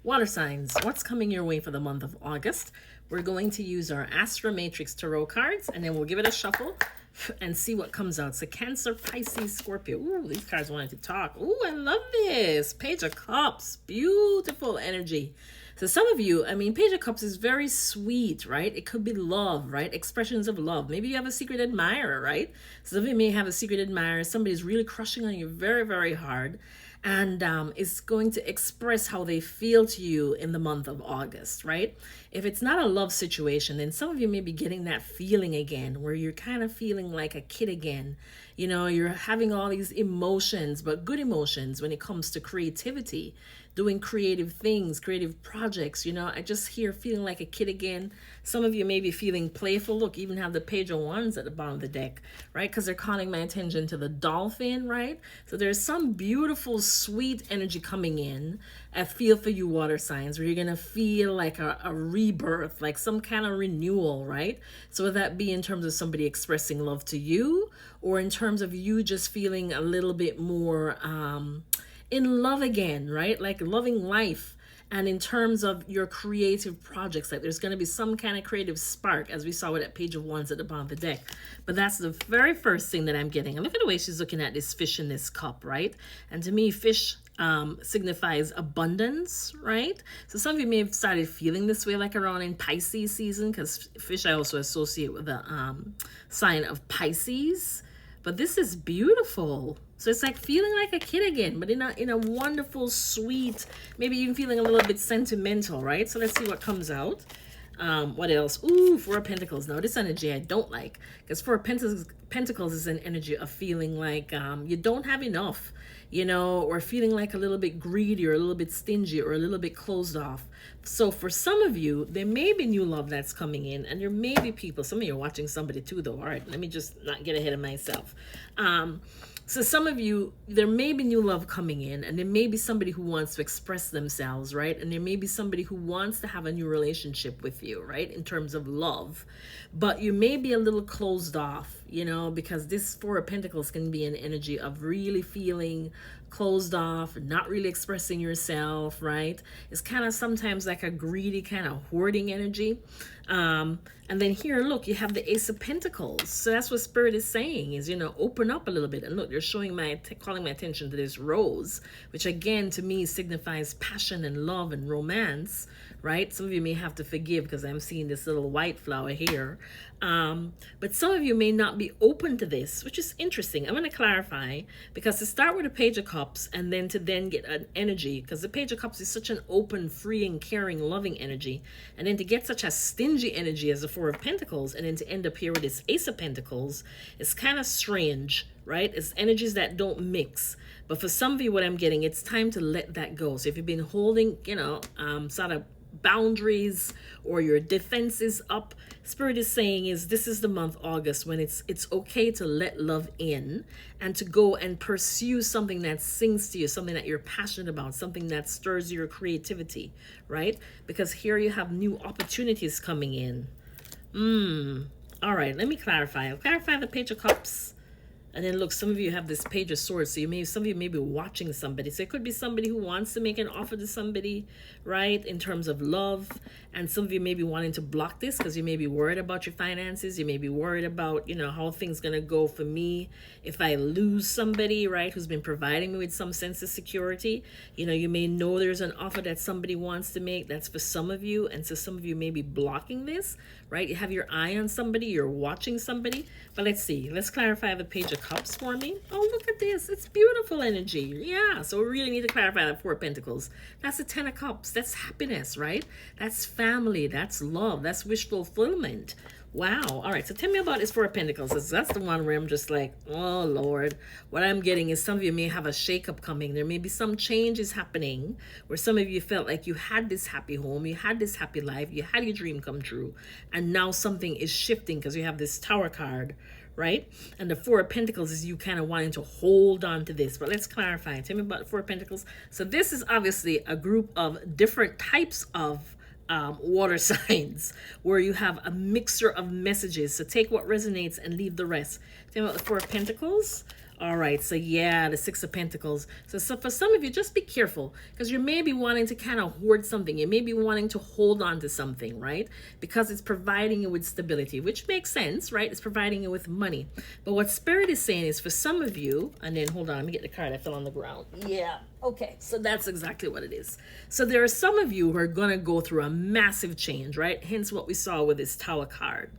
Water signs, what's coming your way for the month of August? We're going to use our Astro Matrix Tarot cards and then we'll give it a shuffle and see what comes out. So Cancer, Pisces, Scorpio. Ooh, these cards wanted to talk. Ooh, I love this. Page of Cups. Beautiful energy. So some of you, Page of Cups is very sweet, right? It could be love, right? Expressions of love. Maybe you have a secret admirer, right? Some of you may have a secret admirer. Somebody's really crushing on you very, very hard and is going to express how they feel to you in the month of August, right? If it's not a love situation, then some of you may be getting that feeling again where you're kind of feeling like a kid again. You know, you're having all these emotions, but good emotions when it comes to creativity, doing creative things, creative projects. You know, I just hear feeling like a kid again. Some of you may be feeling playful. Look, even have the Page of Wands at the bottom of the deck, right? Because they're calling my attention to the dolphin, right? So there's some beautiful, sweet energy coming in. I feel for you, water signs, where you're going to feel like a rebirth, like some kind of renewal, right? So would that be in terms of somebody expressing love to you, or in terms of you just feeling a little bit more in love again, right? Like loving life. And in terms of your creative projects, like there's going to be some kind of creative spark, as we saw with that Page of Wands at the bottom of the deck. But that's the very first thing that I'm getting. And look at the way she's looking at this fish in this cup, right? And to me, fish signifies abundance, right? So some of you may have started feeling this way like around in Pisces season, because fish I also associate with the sign of Pisces. But this is beautiful. So it's like feeling like a kid again, but in a wonderful, sweet, maybe even feeling a little bit sentimental, right? So let's see what comes out. What else? Ooh, Four of Pentacles. Now, this energy I don't like, because Four of Pentacles is an energy of feeling like you don't have enough, you know, or feeling like a little bit greedy or a little bit stingy or a little bit closed off. So for some of you, there may be new love that's coming in, and there may be people, some of you are watching somebody too, though. All right, let me just not get ahead of myself. So some of you, there may be new love coming in, and there may be somebody who wants to express themselves, right? And there may be somebody who wants to have a new relationship with you, right? In terms of love. But you may be a little closed off, you know, because this Four of Pentacles can be an energy of really feeling closed off, not really expressing yourself, right? It's kind of sometimes like a greedy kind of hoarding energy. And then here, look, you have the Ace of Pentacles. So that's what Spirit is saying is, you know, open up a little bit. And look, they're calling my attention to this rose, which again, to me, signifies passion and love and romance, right? Some of you may have to forgive because I'm seeing this little white flower here. But some of you may not be open to this, which is interesting. I'm going to clarify, because to start with a Page of Cups and then to then get an energy, because the Page of Cups is such an open, free and caring, loving energy. And then to get such a stingy energy as the Four of Pentacles, and then to end up here with this Ace of Pentacles, it's kind of strange, right? It's energies that don't mix. But for some of you, what I'm getting, it's time to let that go. So if you've been holding, you know, sort of boundaries or your defenses up, Spirit is saying is this is the month August when it's okay to let love in and to go and pursue something that sings to you, something that you're passionate about, something that stirs your creativity, right? Because here you have new opportunities coming in. All right, let me clarify. I'll clarify the Page of Cups. And then look, some of you have this Page of Swords. So some of you may be watching somebody. So it could be somebody who wants to make an offer to somebody, right? In terms of love. And some of you may be wanting to block this because you may be worried about your finances. You may be worried about, you know, how things going to go for me if I lose somebody, right? Who's been providing me with some sense of security. You know, you may know there's an offer that somebody wants to make. That's for some of you. And so some of you may be blocking this, right? You have your eye on somebody. You're watching somebody. But let's see. Let's clarify the Page of Cups for me. Oh, look at this. It's beautiful energy. Yeah, so we really need to clarify that Four of Pentacles. That's the Ten of Cups. That's happiness, right? That's family. That's love. That's wish fulfillment. Wow. All right, so tell me about this Four of Pentacles. That's the one where I'm just like, oh, Lord. What I'm getting is some of you may have a shakeup coming. There may be some changes happening where some of you felt like you had this happy home, you had this happy life, you had your dream come true, and now something is shifting because you have this Tower card, right? And the Four of Pentacles is you kind of wanting to hold on to this. But let's clarify. Tell me about the Four of Pentacles. So this is obviously a group of different types of water signs where you have a mixture of messages. So take what resonates and leave the rest. Tell me about the Four of Pentacles. All right, so yeah, the Six of Pentacles. So for some of you, just be careful because you may be wanting to kind of hoard something. You may be wanting to hold on to something, right? Because it's providing you with stability, which makes sense, right? It's providing you with money. But what Spirit is saying is for some of you, and then hold on, let me get the card. I fell on the ground. Yeah. Okay, so that's exactly what it is. So there are some of you who are going to go through a massive change, right? Hence what we saw with this Tower card.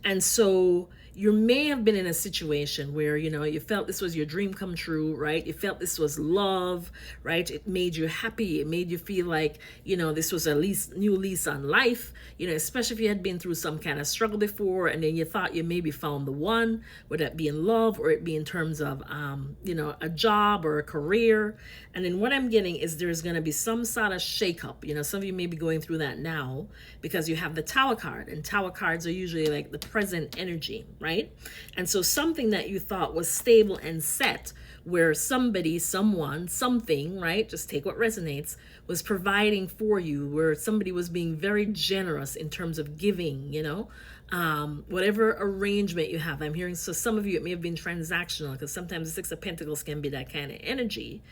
And so you may have been in a situation where, you know, you felt this was your dream come true, right? You felt this was love, right? It made you happy. It made you feel like, you know, this was a new lease on life, you know, especially if you had been through some kind of struggle before and then you thought you maybe found the one, whether it be in love or it be in terms of, you know, a job or a career. And then what I'm getting is there's going to be some sort of shakeup. You know, some of you may be going through that now because you have the Tower card, and Tower cards are usually like the present energy, right? And so something that you thought was stable and set, where somebody, someone, something, right? Just take what resonates, was providing for you, where somebody was being very generous in terms of giving, you know, whatever arrangement you have. I'm hearing, so some of you, it may have been transactional because sometimes the Six of Pentacles can be that kind of energy.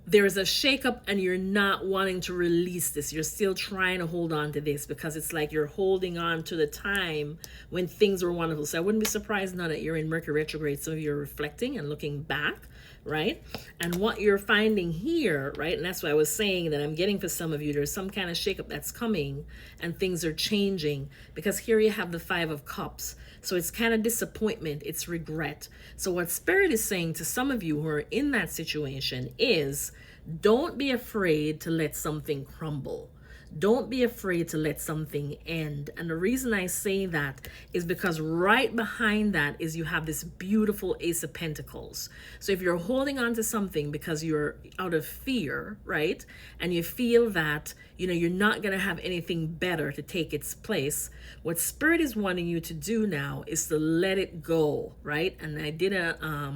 There's a shakeup and you're not wanting to release this. You're still trying to hold on to this because it's like you're holding on to the time when things were wonderful. So I wouldn't be surprised now that you're in Mercury retrograde. Some of you are reflecting and looking back, right? And what you're finding here, right? And that's why I was saying that I'm getting for some of you, there's some kind of shakeup that's coming and things are changing because here you have the Five of Cups. So it's kind of disappointment, it's regret. So what Spirit is saying to some of you who are in that situation is, don't be afraid to let something crumble. Don't be afraid to let something end. And the reason I say that is because right behind that is you have this beautiful Ace of Pentacles. So if you're holding on to something because you're out of fear, right? And you feel that, you know, you're not going to have anything better to take its place. What Spirit is wanting you to do now is to let it go, right? And I did a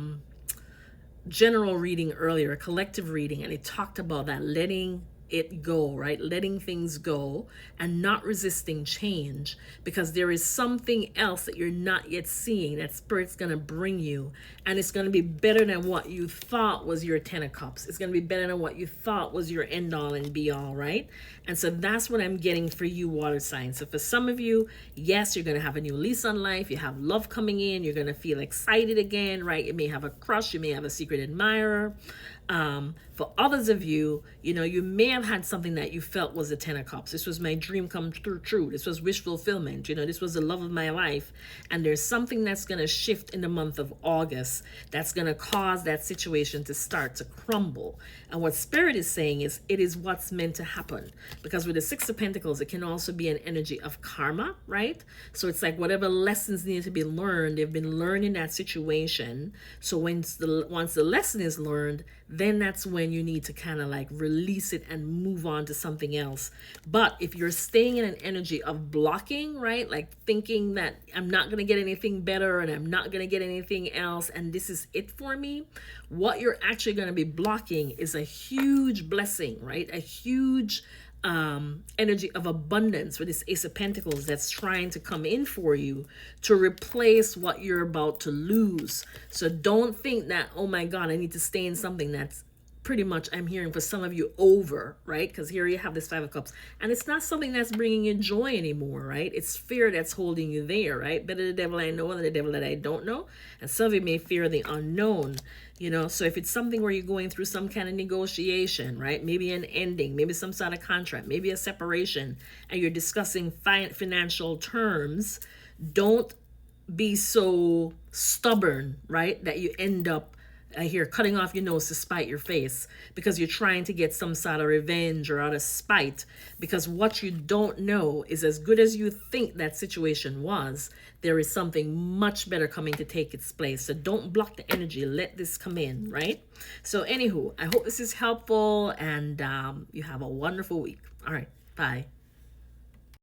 general reading earlier, a collective reading, and it talked about that letting it go, right? Letting things go and not resisting change because there is something else that you're not yet seeing that Spirit's going to bring you, and it's going to be better than what you thought was your Ten of Cups. It's going to be better than what you thought was your end all and be all, right? And so that's what I'm getting for you, water signs. So for some of you, yes, you're going to have a new lease on life. You have love coming in. You're going to feel excited again, right? You may have a crush. You may have a secret admirer. For others of you, you know, you may have had something that you felt was a Ten of Cups. This was my dream come true. This was wish fulfillment. You know, this was the love of my life. And there's something that's going to shift in the month of August that's going to cause that situation to start to crumble. And what Spirit is saying is it is what's meant to happen. Because with the Six of Pentacles, it can also be an energy of karma, right? So it's like whatever lessons need to be learned, they've been learned in that situation. So once the lesson is learned, then that's when you need to kind of like release it and move on to something else. But if you're staying in an energy of blocking, right? Like thinking that I'm not going to get anything better and I'm not going to get anything else and this is it for me, what you're actually going to be blocking is a huge blessing, right? A huge energy of abundance with this Ace of Pentacles that's trying to come in for you to replace what you're about to lose. So don't think that, oh my God, I need to stay in something that's pretty much, I'm hearing for some of you, over, right? Because here you have this Five of Cups and it's not something that's bringing you joy anymore, right? It's fear that's holding you there, right? Better the devil I know than the devil that I don't know. And some of you may fear the unknown, you know. So if it's something where you're going through some kind of negotiation, right? Maybe an ending, maybe some sort of contract, maybe a separation, and you're discussing financial terms, don't be so stubborn, right? That you end up here cutting off your nose to spite your face because you're trying to get some sort of revenge or out of spite, because what you don't know is as good as you think that situation was, there is something much better coming to take its place. So don't block the energy, let this come in, right? So anywho, I hope this is helpful and you have a wonderful week. All right, bye.